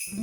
जिस्म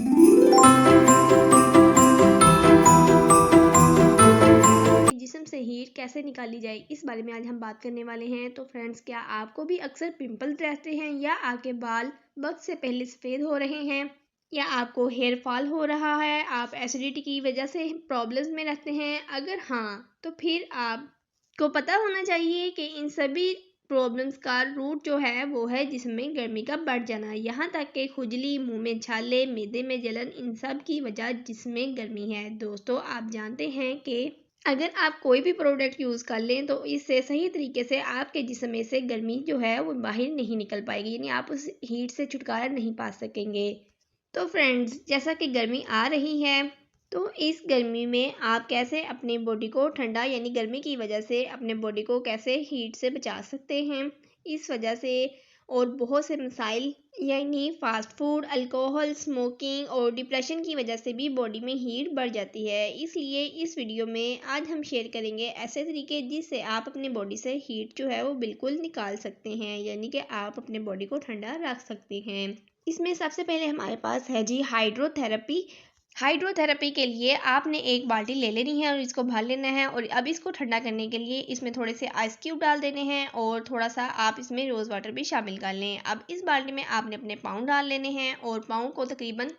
से हीट कैसे निकाली जाए, इस बारे में आज हम बात करने वाले हैं। तो फ्रेंड्स, क्या आपको भी अक्सर पिंपल्स रहते हैं या आपके बाल वक्त से पहले सफ़ेद हो रहे हैं या आपको हेयर फॉल हो रहा है, आप एसिडिटी की वजह से प्रॉब्लम्स में रहते हैं? अगर हाँ, तो फिर आपको पता होना चाहिए कि इन सभी प्रॉब्लम्स का रूट जो है वो है जिस्म में गर्मी का बढ़ जाना। यहाँ तक कि खुजली, मुंह में छाले, मैदे में जलन, इन सब की वजह जिस्म में गर्मी है। दोस्तों, आप जानते हैं कि अगर आप कोई भी प्रोडक्ट यूज़ कर लें तो इससे सही तरीके से आपके जिस्म में से गर्मी जो है वो बाहर नहीं निकल पाएगी, यानी आप उस हीट से छुटकारा नहीं पा सकेंगे। तो फ्रेंड्स, जैसा कि गर्मी आ रही है, तो इस गर्मी में आप कैसे अपनी बॉडी को ठंडा यानी गर्मी की वजह से अपने बॉडी को कैसे हीट से बचा सकते हैं, इस वजह से और बहुत से मसाइल यानी फास्ट फूड, अल्कोहल, स्मोकिंग और डिप्रेशन की वजह से भी बॉडी में हीट बढ़ जाती है। इसलिए इस वीडियो में आज हम शेयर करेंगे ऐसे तरीके जिससे आप अपनी बॉडी से हीट जो है वो बिल्कुल निकाल सकते हैं, यानी कि आप अपने बॉडी को ठंडा रख सकते हैं। इसमें सबसे पहले हमारे पास है जी हाइड्रोथेरेपी। हाइड्रोथेरेपी के लिए आपने एक बाल्टी ले लेनी है और इसको भर लेना है, और अब इसको ठंडा करने के लिए इसमें थोड़े से आइस क्यूब डाल देने हैं और थोड़ा सा आप इसमें रोज़ वाटर भी शामिल कर लें। अब इस बाल्टी में आपने अपने पाँव डाल लेने हैं और पाँव को तकरीबन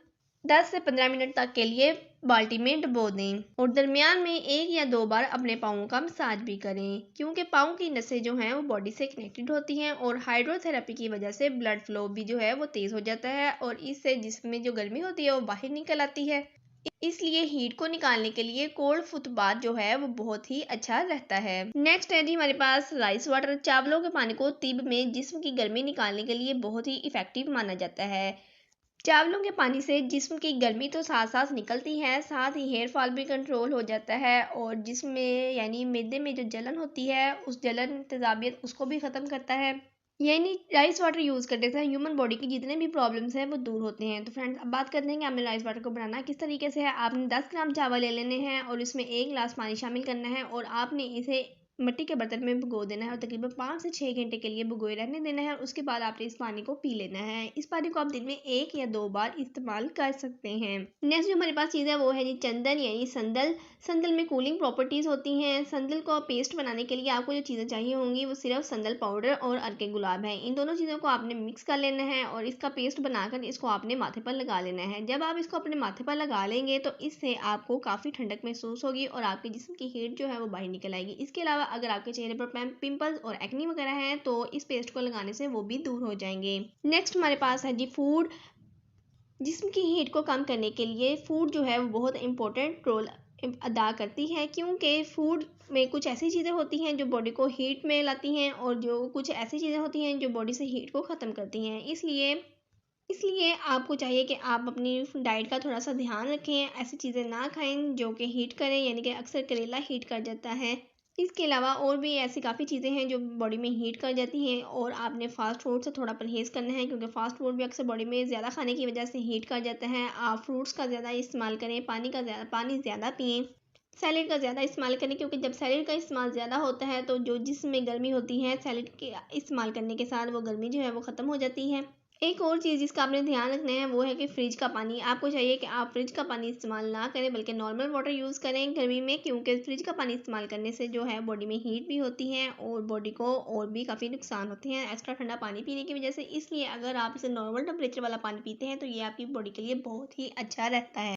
10 से 15 मिनट तक के लिए बाल्टी में डुबो दें, और दरमियान में 1 या 2 बार अपने पाँवों का मसाज भी करें, क्योंकि पाँव की नसें जो हैं वो बॉडी से कनेक्टेड होती हैं और हाइड्रोथेरेपी की वजह से ब्लड फ्लो भी जो है वो तेज़ हो जाता है और इससे जिस्म में जो गर्मी होती है वो बाहर निकल आती है। इसलिए हीट को निकालने के लिए कोल्ड फुटबाथ जो है वो बहुत ही अच्छा रहता है। नेक्स्ट है जी हमारे पास राइस वाटर। चावलों के पानी को तिब में जिस्म की गर्मी निकालने के लिए बहुत ही इफेक्टिव माना जाता है। चावलों के पानी से जिस्म की गर्मी तो साथ साथ निकलती है, साथ ही हेयर फॉल भी कंट्रोल हो जाता है और जिस्म में यानी मैदे में जो जलन होती है उस जलन तेजाबियत उसको भी ख़त्म करता है। यानी राइस वाटर यूज़ करने से ह्यूमन बॉडी की जितने भी प्रॉब्लम्स हैं वो दूर होते हैं। तो फ्रेंड्स, अब बात करते हैं कि आपने राइस वाटर को बनाना किस तरीके से है। आपने 10 ग्राम चावल ले लेने हैं और इसमें 1 गिलास पानी शामिल करना है और आपने इसे मिट्टी के बर्तन में भिगो देना है और तकरीबन 5 से 6 घंटे के लिए भिगोए रहने देना है। उसके बाद आपने इस पानी को पी लेना है। इस पानी को आप दिन में 1 या 2 बार इस्तेमाल कर सकते हैं। नेक्स्ट जो हमारे पास चीज़ है वो है जी चंदन यानी संदल। संदल में कूलिंग प्रॉपर्टीज़ होती हैं। संदल को पेस्ट बनाने के लिए आपको जो चीज़ें चाहिए होंगी वो सिर्फ संदल पाउडर और अर्के गुलाब है। इन दोनों चीज़ों को आपने मिक्स कर लेना है और इसका पेस्ट बनाकर इसको आपने माथे पर लगा लेना है। जब आप इसको अपने माथे पर लगा लेंगे तो इससे आपको काफ़ी ठंडक महसूस होगी और आपके जिस्म की हीट जो है वो बाहर निकल आएगी। इसके अलावा अगर आपके चेहरे पर पिंपल्स और एक्नी वगैरह हैं तो इस पेस्ट को लगाने से वो भी दूर हो जाएंगे। नेक्स्ट हमारे पास है जी फूड। जिस्म की हीट को कम करने के लिए फूड जो है वो बहुत इंपॉर्टेंट रोल अदा करती है, क्योंकि फूड में कुछ ऐसी चीज़ें होती हैं जो बॉडी को हीट में लाती हैं और जो कुछ ऐसी चीज़ें होती हैं जो बॉडी से हीट को ख़त्म करती हैं। इसलिए इसलिए आपको चाहिए कि आप अपनी डाइट का थोड़ा सा ध्यान रखें, ऐसी चीज़ें ना खाएं जो कि हीट करें, यानी कि अक्सर करेला हीट कर जाता है। इसके अलावा और भी ऐसी काफ़ी चीज़ें हैं जो बॉडी में हीट कर जाती हैं और आपने फ़ास्ट फूड से थोड़ा परहेज़ करना है, क्योंकि फ़ास्ट फूड भी अक्सर बॉडी में ज़्यादा खाने की वजह से हीट कर जाता है। आप फ्रूट्स का ज़्यादा इस्तेमाल करें, पानी ज़्यादा पिएँ, सैलेड का ज़्यादा इस्तेमाल करें, क्योंकि जब सैलेड का इस्तेमाल ज़्यादा होता है तो जो जिस्म में गर्मी होती है सैलेड के इस्तेमाल करने के साथ वो गर्मी जो है वो ख़त्म हो जाती है। एक और चीज़ जिसका आपने ध्यान रखना है वो है कि फ्रिज का पानी। आपको चाहिए कि आप फ्रिज का पानी इस्तेमाल ना करें बल्कि नॉर्मल वाटर यूज़ करें गर्मी में, क्योंकि फ्रिज का पानी इस्तेमाल करने से जो है बॉडी में हीट भी होती है और बॉडी को और भी काफ़ी नुकसान होते हैं एक्स्ट्रा ठंडा पानी पीने की वजह से। इसलिए अगर आप इसे नॉर्मल टेम्परेचर वाला पानी पीते हैं तो ये आपकी बॉडी के लिए बहुत ही अच्छा रहता है।